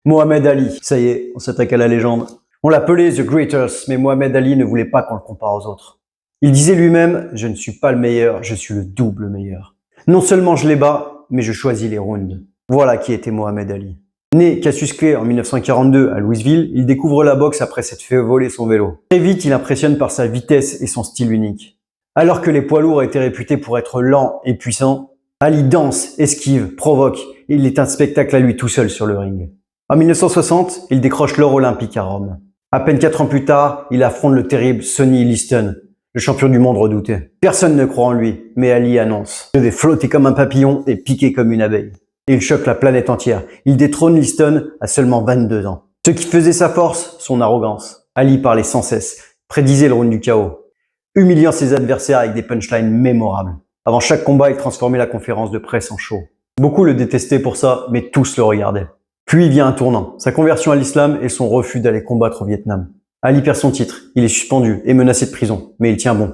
Mohamed Ali, ça y est, on s'attaque à la légende. On l'appelait The Greatest, mais Mohamed Ali ne voulait pas qu'on le compare aux autres. Il disait lui-même, je ne suis pas le meilleur, je suis le double meilleur. Non seulement je les bats, mais je choisis les rounds. Voilà qui était Mohamed Ali. Né Cassius Clay en 1942 à Louisville, il découvre la boxe après s'être fait voler son vélo. Très vite, il impressionne par sa vitesse et son style unique. Alors que les poids lourds étaient réputés pour être lents et puissants, Ali danse, esquive, provoque, et il est un spectacle à lui tout seul sur le ring. En 1960, il décroche l'or olympique à Rome. À peine 4 ans plus tard, il affronte le terrible Sonny Liston, le champion du monde redouté. Personne ne croit en lui, mais Ali annonce « Je vais flotter comme un papillon et piquer comme une abeille ». Et il choque la planète entière. Il détrône Liston à seulement 22 ans. Ce qui faisait sa force, son arrogance. Ali parlait sans cesse, prédisait le round du chaos, humiliant ses adversaires avec des punchlines mémorables. Avant chaque combat, il transformait la conférence de presse en show. Beaucoup le détestaient pour ça, mais tous le regardaient. Puis vient un tournant, sa conversion à l'islam et son refus d'aller combattre au Vietnam. Ali perd son titre, il est suspendu et menacé de prison, mais il tient bon.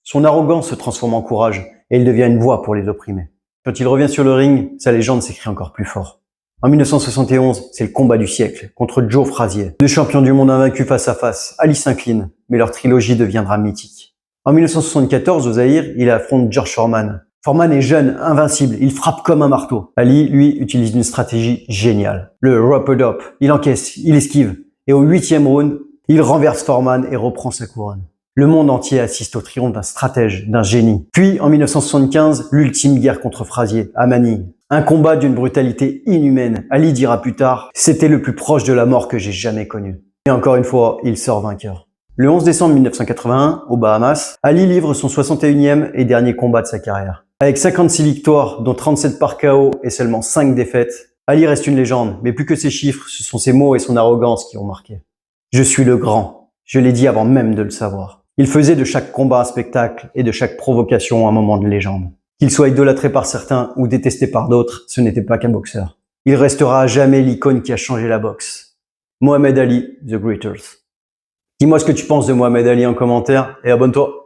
Son arrogance se transforme en courage et il devient une voix pour les opprimés. Quand il revient sur le ring, sa légende s'écrit encore plus fort. En 1971, c'est le combat du siècle contre Joe Frazier. Deux champions du monde invaincus face à face, Ali s'incline, mais leur trilogie deviendra mythique. En 1974, au Zaïre, il affronte George Foreman. Foreman est jeune, invincible, il frappe comme un marteau. Ali, lui, utilise une stratégie géniale. Le rope-a-dope, il encaisse, il esquive. Et au 8e round, il renverse Foreman et reprend sa couronne. Le monde entier assiste au triomphe d'un stratège, d'un génie. Puis, en 1975, l'ultime guerre contre Frazier, à Manille. Un combat d'une brutalité inhumaine. Ali dira plus tard, c'était le plus proche de la mort que j'ai jamais connu. Et encore une fois, il sort vainqueur. Le 11 décembre 1981, aux Bahamas, Ali livre son 61e et dernier combat de sa carrière. Avec 56 victoires, dont 37 par KO et seulement 5 défaites, Ali reste une légende, mais plus que ses chiffres, ce sont ses mots et son arrogance qui ont marqué. Je suis le grand. Je l'ai dit avant même de le savoir. Il faisait de chaque combat un spectacle et de chaque provocation un moment de légende. Qu'il soit idolâtré par certains ou détesté par d'autres, ce n'était pas qu'un boxeur. Il restera à jamais l'icône qui a changé la boxe. Mohamed Ali, The Greatest. Dis-moi ce que tu penses de Mohamed Ali en commentaire et abonne-toi.